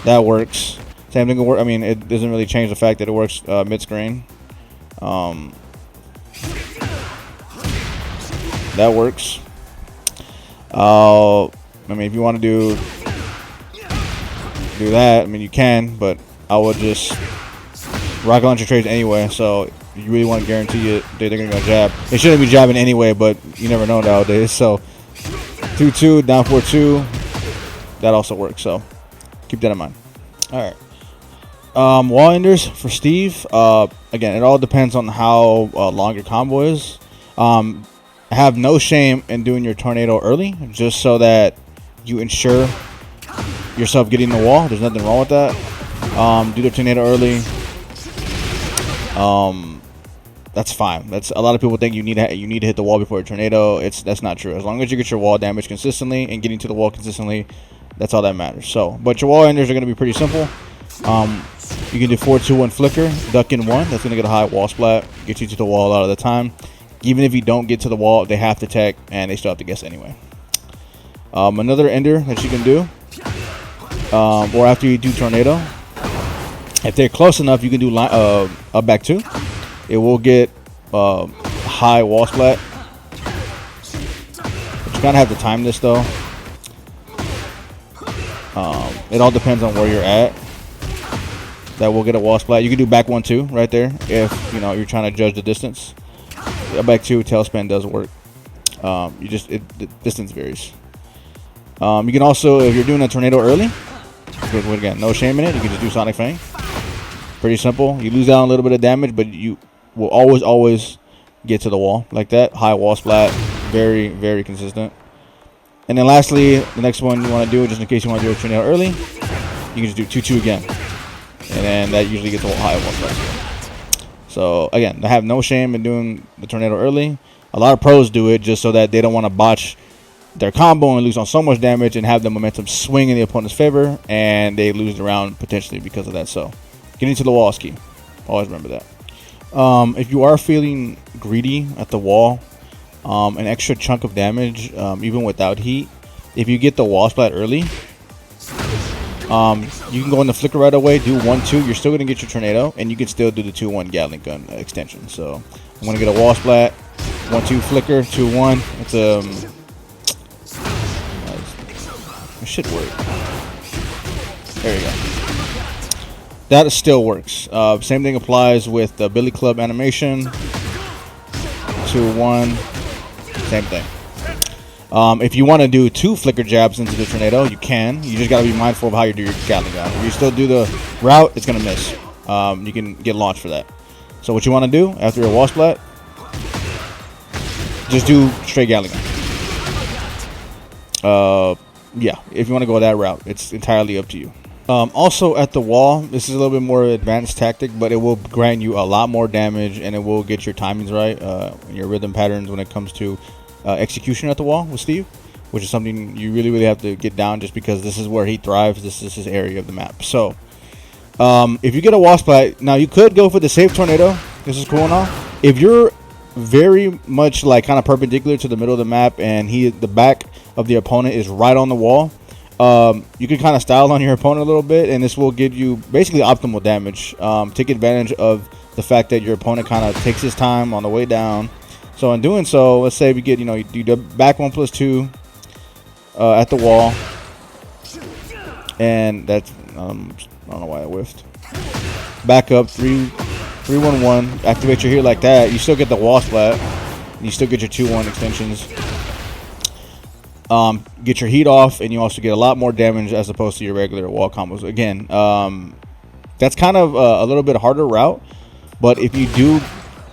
That works. Same thing will work. I mean, it doesn't really change the fact that it works mid-screen. That works. I mean, if you want to do that, I mean, you can, but I would just rocket launcher trades anyway. So you really want to guarantee it they're going to go jab. They shouldn't be jabbing anyway, but you never know nowadays. So 2-2, down 4-2. That also works. So keep that in mind. All right. Wall enders for Steve. Again, it all depends on how long your combo is. Have no shame in doing your tornado early, just so that you ensure yourself getting the wall. There's nothing wrong with that. Do the tornado early. That's fine. That's a lot of people think you need to hit the wall before a tornado. That's not true. As long as you get your wall damage consistently and getting to the wall consistently, that's all that matters. So, but your wall enders are going to be pretty simple. You can do 4-2-1 flicker, duck in 1. That's going to get a high wall splat, get you to the wall a lot of the time. Even if you don't get to the wall, they have to tech, and they still have to guess anyway. Another ender that you can do, or after you do tornado, if they're close enough, you can do up back 2. It will get high wall splat. But you kind of have to time this though. It all depends on where you're at. That will get a wall splat. You can do back 1-2 right there if you're trying to judge the distance. Back 2 tailspin does work. The distance varies. You can also, if you're doing a tornado early, again, no shame in it. You can just do Sonic Fang. Pretty simple. You lose out on a little bit of damage, but you will always get to the wall like that. High wall splat, very, very consistent. And then lastly, the next one you want to do, just in case you want to do a tornado early, you can just do 2-2 again, and then that usually gets a high wall splat. So again, I have no shame in doing the tornado early. A lot of pros do it just so that they don't want to botch their combo and lose on so much damage and have the momentum swing in the opponent's favor, and they lose the round potentially because of that. So getting to the wall is key. Always remember that. If you are feeling greedy at the wall, an extra chunk of damage, even without heat, if you get the wall splat early, you can go in the flicker right away, do 1-2. You're still going to get your tornado, and you can still do the 2-1 Gatling gun extension. So I'm going to get a wall splat, 1-2 flicker, 2-1. It's it should work. There you go. That still works. Same thing applies with the Billy Club animation. 2-1. Same thing. If you want to do 2 flicker jabs into the tornado, you can. You just got to be mindful of how you do your Gatling gun. If you still do the route, it's going to miss. You can get launched for that. So what you want to do after your wall splat, just do straight Gatling gun. Yeah, if you want to go that route, it's entirely up to you. Also at the wall, this is a little bit more advanced tactic, but it will grant you a lot more damage, and it will get your timings right, your rhythm patterns when it comes to execution at the wall with Steve, which is something you really, really have to get down just because this is where he thrives. This is his area of the map. So if you get a wall splat, now you could go for the safe tornado. This is cool and all. If you're very much like kind of perpendicular to the middle of the map and the back of the opponent is right on the wall, you can kind of style on your opponent a little bit, and this will give you basically optimal damage. Take advantage of the fact that your opponent kind of takes his time on the way down. So in doing so, let's say we get, you do the back 1+2 at the wall, and that's I don't know why I whiffed. Back up 3-1-1. Activate your heat like that. You still get the wall splat. You still get your 2-1 extensions. Get your heat off, and you also get a lot more damage as opposed to your regular wall combos. Again, that's kind of a little bit harder route, but if you do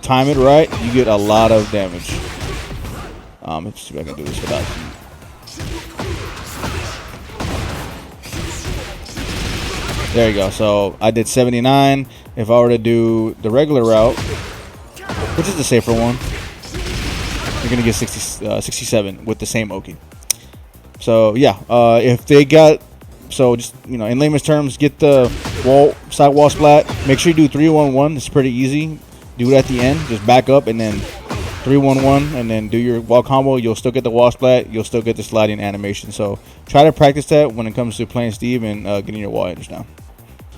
time it right, you get a lot of damage. Let's see if I can do this without heat. There you go. So I did 79. If I were to do the regular route, which is the safer one. You're gonna get 67 with the same Oki. So yeah, if they got, so just, you know, in layman's terms, get the side wall splat. Make sure you do 3-1-1. It's pretty easy. Do it at the end. Just back up and then 3-1-1, and then do your wall combo. You'll still get the wall splat. You'll still get the sliding animation. So try to practice that when it comes to playing Steve and getting your wall enders down.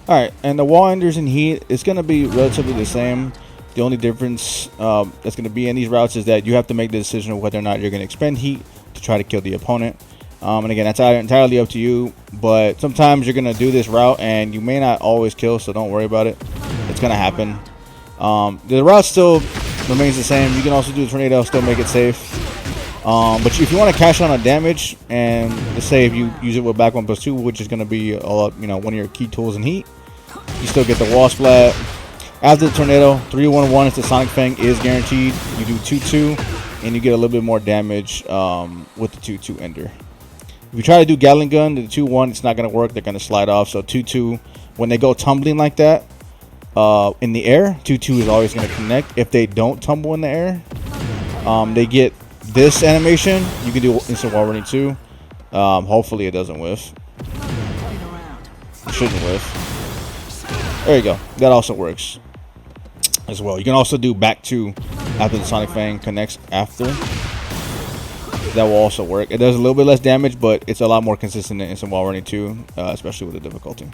All right, and the wall enders in Heat, it's gonna be relatively the same. The only difference that's going to be in these routes is that you have to make the decision of whether or not you're going to expend heat to try to kill the opponent. And again, that's entirely up to you. But sometimes you're going to do this route and you may not always kill, so don't worry about it. It's going to happen. The route still remains the same. You can also do the tornado, still make it safe. But if you want to cash on a damage, and let's say if you use it with back 1+2, which is going to be one of your key tools in Heat, you still get the wall splat. After the tornado, 3-1-1 is the Sonic Fang is guaranteed. You do 2-2, and you get a little bit more damage with the 2-2 ender. If you try to do Gatling Gun, the 2-1, it's not going to work. They're going to slide off. So 2-2, when they go tumbling like that in the air, 2-2 is always going to connect. If they don't tumble in the air, they get this animation. You can do instant wall running too. Hopefully it doesn't whiff. It shouldn't whiff. There you go. That also works as well. You can also do back 2 after the Sonic Fang connects after. That will also work. It does a little bit less damage, but it's a lot more consistent than instant wall running too, especially with the difficulty.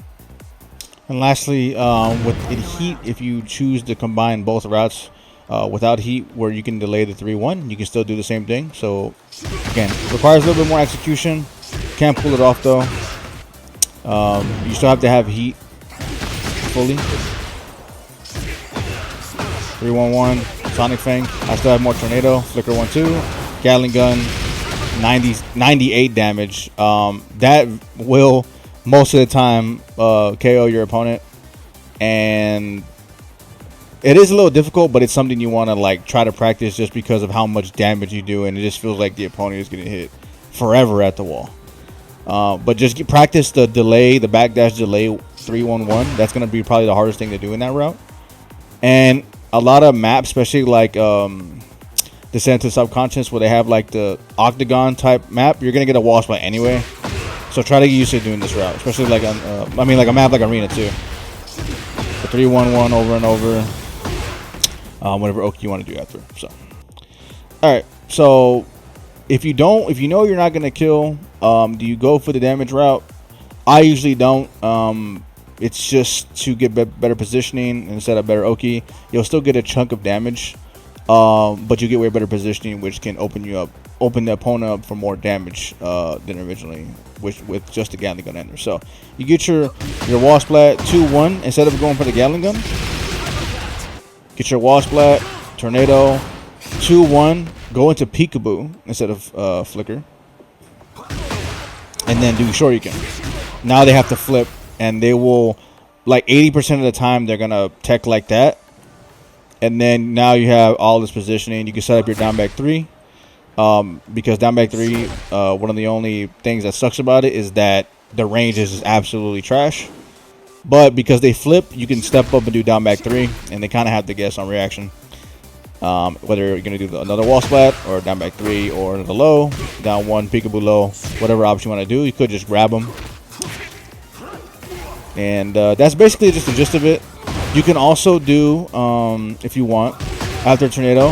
And lastly, with Heat, if you choose to combine both routes without Heat, where you can delay the 3-1, you can still do the same thing. So again, requires a little bit more execution. Can't pull it off though. You still have to have Heat fully. 3-1-1, Sonic Fang. I still have more Tornado, Flicker 1-2, Gatling Gun, 98 damage. That will most of the time KO your opponent, and it is a little difficult, but it's something you want to like try to practice just because of how much damage you do, and it just feels like the opponent is getting hit forever at the wall. But just practice the delay, the backdash delay 3-1-1. That's going to be probably the hardest thing to do in that route. And a lot of maps, especially like Descent to Subconscious, where they have like the octagon type map, you're going to get a wall spot anyway. So try to get used to doing this route, especially like on, like a map like Arena too. The 3-1-1 over and over, whatever Oki you want to do after. So, all right. So if you know you're not going to kill, do you go for the damage route? I usually don't. It's just to get better positioning and set up better Oki. You'll still get a chunk of damage, but you get way better positioning, which can open the opponent up for more damage than originally, with just the Gatling Gun ender. So you get your wall splat 2-1 instead of going for the Gatling Gun. Get your wall splat, Tornado, 2-1. Go into Peekaboo instead of Flicker, and then do Shoryuken. Now they have to flip. And they will, like 80% of the time, they're going to tech like that. And then now you have all this positioning. You can set up your down back 3. Because down back 3, one of the only things that sucks about it is that the range is absolutely trash. But because they flip, you can step up and do down back 3. And they kind of have to guess on reaction. Whether you're going to do another wall splat or down back 3 or the low, down 1, Peekaboo low, whatever option you want to do. You could just grab them. And that's basically just the gist of it. You can also do, if you want, after Tornado,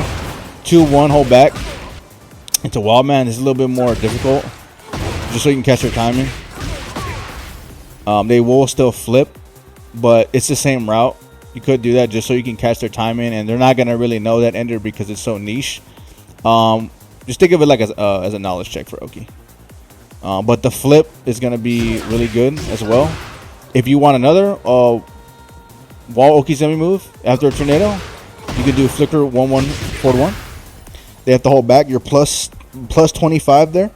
2-1, hold back into Wildman. It's a little bit more difficult, just so you can catch their timing. They will still flip, but it's the same route. You could do that just so you can catch their timing, and they're not going to really know that ender because it's so niche. Just think of it like as a knowledge check for Oki. But the flip is going to be really good as well. If you want another wall Okizeme move after a Tornado, you can do Flicker 1-1 4-1. They have to hold back. You're plus 25 there.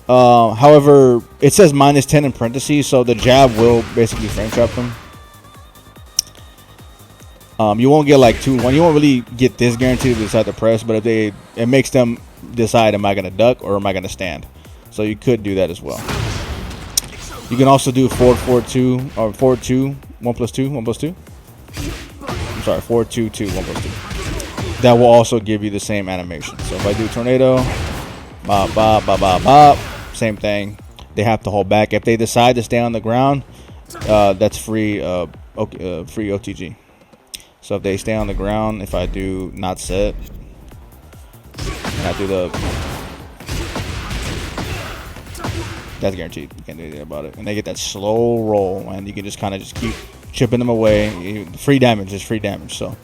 However, it says -10 in parentheses, so the jab will basically frame trap them. You won't get like 2-1. You won't really get this guaranteed to decide to press, but if it makes them decide, am I going to duck or am I going to stand? So you could do that as well. You can also do 4-4-2 or 4-2 1+2 1+2. I'm sorry, 4-2-2 1+2. that will also give you the same animation. So if I do tornado, bop, bop, bop, bop, bop, same thing. They have to hold back. If they decide to stay on the ground, that's free free OTG. So if they stay on the ground, if I do not set, and I do that's guaranteed. You can't do anything about it. And they get that slow roll, and you can just kind of just keep chipping them away. Free damage is free damage. So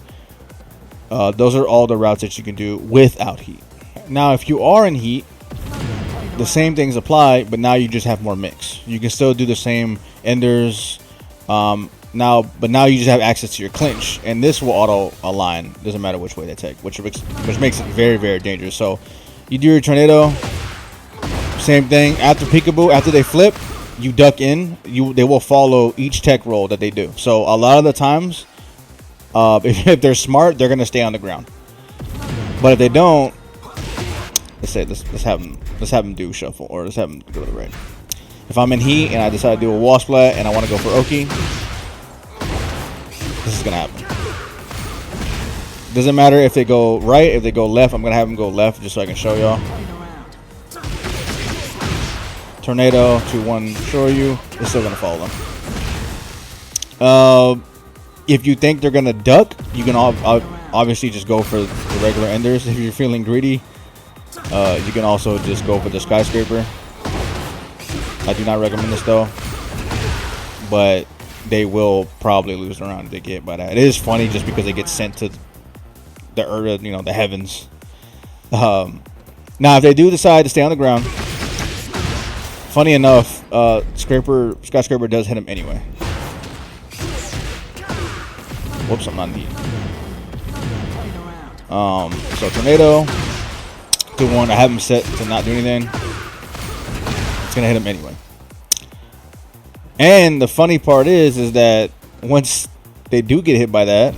those are all the routes that you can do without heat. Now, if you are in heat, the same things apply, but now you just have more mix. You can still do the same enders. Now you just have access to your clinch, and this will auto align. Doesn't matter which way they take, which makes it very, very dangerous. So you do your tornado, same thing. After Peekaboo, after they flip, you duck in. They will follow each tech roll that they do. So a lot of the times, if they're smart, they're gonna stay on the ground. But if they don't, let's have them do shuffle, or let's have them go to the right. If I'm in heat and I decide to do a wall splat and I want to go for Oki, this is gonna happen. Doesn't matter if they go right, if they go left. I'm gonna have them go left just so I can show y'all. Tornado 2-1 show you. It's still gonna follow them. If you think they're gonna duck, you can obviously just go for the regular enders. If you're feeling greedy, you can also just go for the skyscraper. I do not recommend this though, but they will probably lose the round if they get hit by that. It is funny just because they get sent to the earth, the heavens. Now, if they do decide to stay on the ground, funny enough, skyscraper does hit him anyway. Whoops, I'm not neat. So tornado, 2-1. I have him set to not do anything. It's gonna hit him anyway. And the funny part is that once they do get hit by that,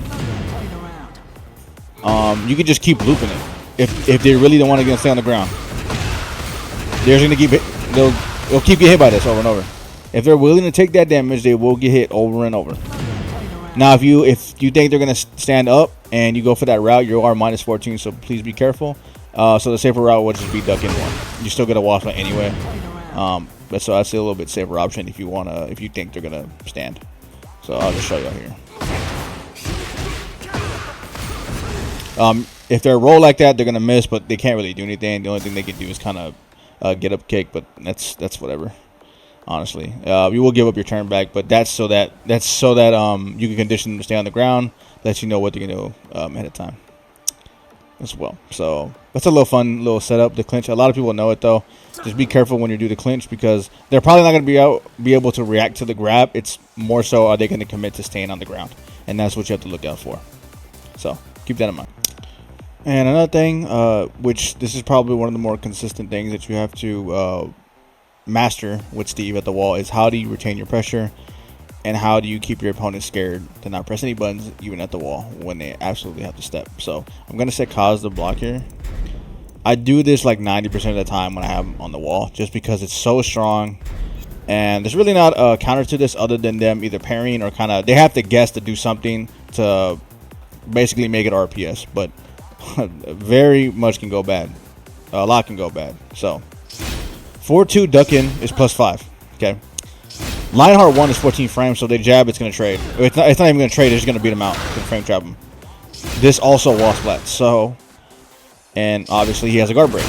you can just keep looping it. If they really don't want to stay on the ground, they're gonna keep it. They'll keep getting hit by this over and over. If they're willing to take that damage, they will get hit over and over. Now, if you think they're gonna stand up and you go for that route, you are -14, so please be careful. So the safer route would just be duck in one. You still get a wall splat anyway. But so I see a little bit safer option if you think they're gonna stand. So I'll just show you here. If they're roll like that, they're gonna miss, but they can't really do anything. The only thing they can do is kind of get up kick, but that's whatever. Honestly, you will give up your turn back, but that's so that you can condition them to stay on the ground. Let you know what they're gonna do ahead of time as well. So that's a fun little setup. The clinch. A lot of people know it though. Just be careful when you do the clinch because they're probably not going to be able to react to the grab. It's more so are they going to commit to staying on the ground, and that's what you have to look out for. So keep that in mind. And another thing, which this is probably one of the more consistent things that you have to master with Steve at the wall, is how do you retain your pressure, and how do you keep your opponent scared to not press any buttons even at the wall when they absolutely have to step. So I'm going to set Kaz to block here. I do this like 90% of the time when I have them on the wall, just because it's so strong, and there's really not a counter to this other than them either parrying or they have to guess to do something to basically make it RPS, but very much can go bad. A lot can go bad. So 4-2 duck in is +5. Okay. Lionheart 1 is 14 frames, so they jab, it's going to trade. It's not even going to trade, it's just going to beat them out. It's going to frame trap them. This also wall splat, so... And obviously he has a guard break.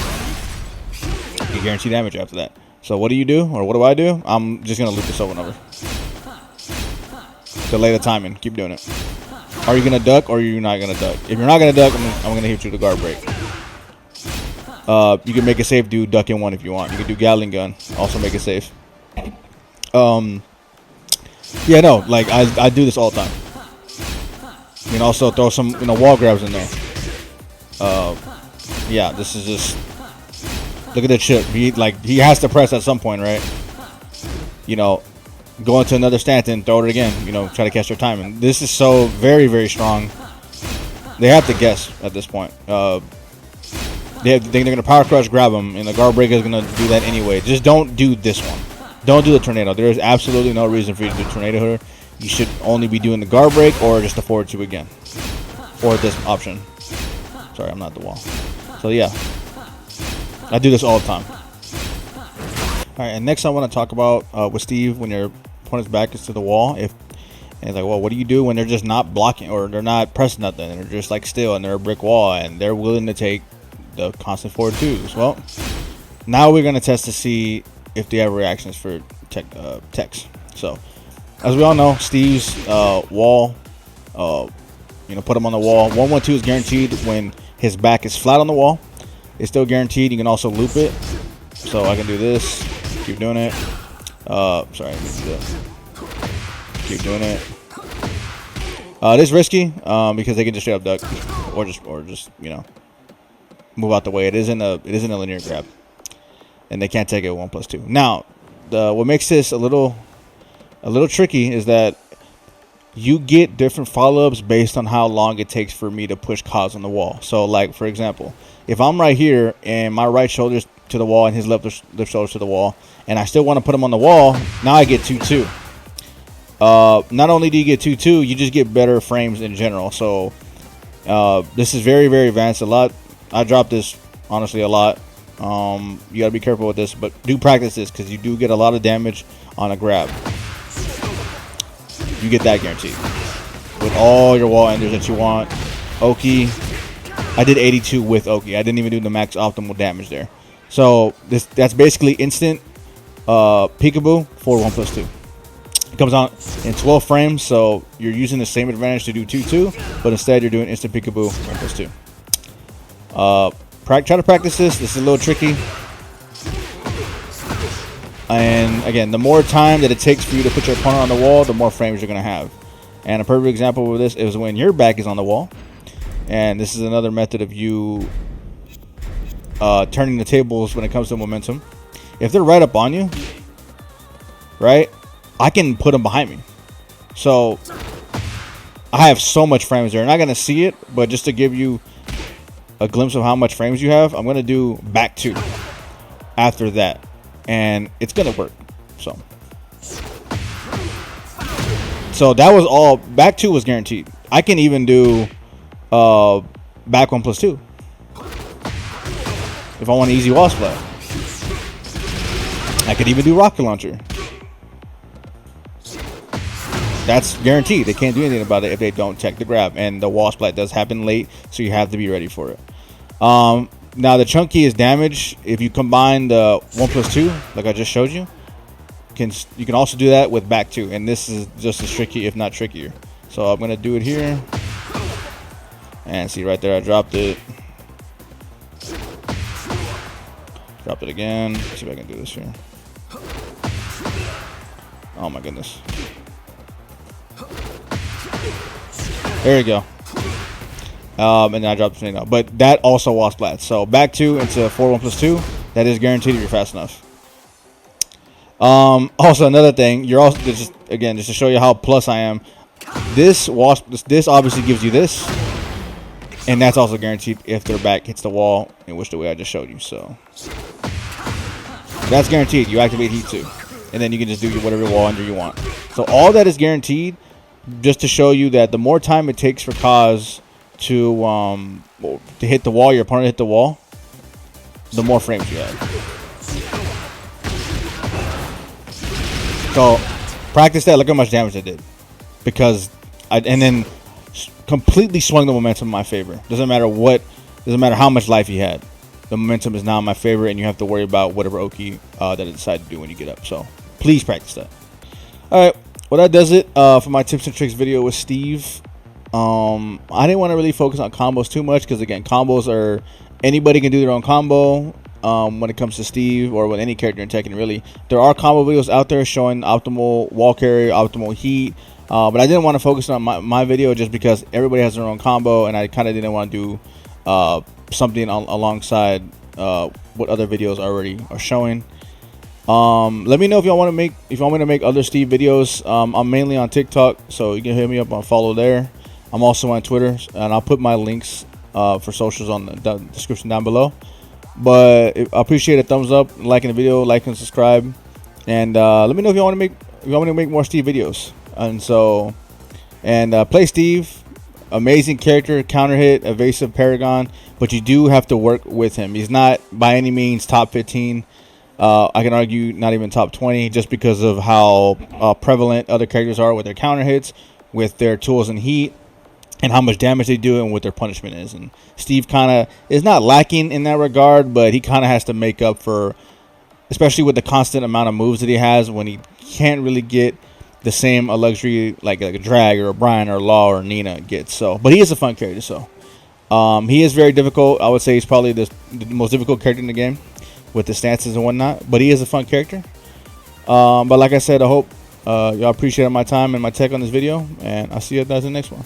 You guarantee damage after that. So what do you do? Or what do I do? I'm just going to loop this over and over. Delay the timing. Keep doing it. Are you going to duck or are you not going to duck? If you're not going to duck, I'm going to hit you with a guard break. You can make it safe, do duck in one if you want. You can do Gatling gun. Also make it safe. Yeah, no. Like, I do this all the time. You can also throw some wall grabs in there. Yeah, this is just, look at the chip. He has to press at some point, right? Go into another stance and throw it again. Try to catch their timing. This is so very, very strong. They have to guess at this point. They're going to power crush, grab them, and the guard breaker is going to do that anyway. Just don't do this one. Don't do the tornado. There is absolutely no reason for you to do tornado here. You should only be doing the guard break or just the forward 2 again, or this option. Sorry, I'm not the wall. So yeah, I do this all the time. All right, and next I want to talk about with Steve when your opponent's back is to the wall. And it's like, well, what do you do when they're just not blocking or they're not pressing nothing and they're just like still and they're a brick wall and they're willing to take the constant forward twos? Well, now we're gonna test to see if they have reactions for techs. So, as we all know, Steve's wall, put him on the wall. 1-1-2 is guaranteed when his back is flat on the wall. It's still guaranteed. You can also loop it. So I can do this. Keep doing it. Sorry. Keep doing it. It is risky because they can just straight up duck or just move out the way. It isn't a linear grab, and they can't take it 1+2. Now, what makes this a little tricky is that you get different follow-ups based on how long it takes for me to push Kaz on the wall. So, like, for example, if I'm right here and my right shoulder's to the wall and his left shoulder's to the wall, and I still want to put him on the wall, now I get 2-2. Not only do you get 2-2, you just get better frames in general. So, this is very, very advanced. I dropped this, honestly, a lot. You gotta be careful with this, but do practice this because you do get a lot of damage on a grab. You get that guaranteed with all your wall enders that you want. Oki, I did 82 with Oki. I didn't even do the max optimal damage there. So that's basically instant peekaboo for 1+2. It comes out in 12 frames, so you're using the same advantage to do 2-2, but instead you're doing instant peekaboo 1+2. Try to practice this. This is a little tricky. And again, the more time that it takes for you to put your opponent on the wall, the more frames you're going to have. And a perfect example of this is when your back is on the wall. And this is another method of you turning the tables when it comes to momentum. If they're right up on you, right, I can put them behind me. So I have so much frames there. You're not going to see it, but just to give you a glimpse of how much frames you have, I'm going to do back 2 after that. And it's going to work. So that was all. Back 2 was guaranteed. I can even do back 1+2 if I want an easy wall splat. I could even do rocket launcher. That's guaranteed. They can't do anything about it if they don't check the grab. And the wall splat does happen late, so you have to be ready for it. Now the chunky is damage. If you combine the 1+2, like I just showed you, you can also do that with back 2, and this is just as tricky, if not trickier. So I'm gonna do it here, and see right there, I dropped it. Drop it again. Let's see if I can do this here. Oh my goodness. There you go. And then I dropped the thing out. But that also wall splats. So back 2 into 4-1+2. That is guaranteed if you're fast enough. Also another thing, you're also just to show you how plus I am. This obviously gives you this, and that's also guaranteed if their back hits the wall in which the way I just showed you. So that's guaranteed. You activate heat 2, and then you can just do whatever wall under you want. So all that is guaranteed, just to show you that the more time it takes for Kaz to hit the wall, your opponent hit the wall, the more frames you have. So practice that. Look how much damage I did, because and then completely swung the momentum in my favor. Doesn't matter how much life he had. The momentum is now in my favor, and you have to worry about whatever Oki that I decide to do when you get up. So please practice that. All right. Well, that does it for my tips and tricks video with Steve. I didn't want to really focus on combos too much because, again, combos are anybody can do their own combo when it comes to Steve or with any character in Tekken, really. There are combo videos out there showing optimal wall carry, optimal heat, but I didn't want to focus on my video just because everybody has their own combo, and I kind of didn't want to do something alongside what other videos already are showing. Let me know if y'all want me to make other Steve videos. I'm mainly on TikTok, so you can hit me up on follow there. I'm also on Twitter, and I'll put my links for socials on the description down below. But I appreciate a thumbs up, liking the video, like and subscribe, and let me know if you want me to make more Steve videos. And play Steve. amazing character, counter hit, evasive Paragon, but you do have to work with him. He's not by any means top 15. I can argue not even top 20 just because of how prevalent other characters are with their counter hits, with their tools and heat, and how much damage they do and what their punishment is. And Steve kind of is not lacking in that regard, but he kind of has to make up for, especially with the constant amount of moves that he has, when he can't really get the same luxury like a Drag or a Brian or a Law or Nina gets. So, but he is a fun character. So, he is very difficult. I would say he's probably the most difficult character in the game with the stances and whatnot. But he is a fun character. But like I said, I hope y'all appreciated my time and my tech on this video, and I'll see you guys in the next one.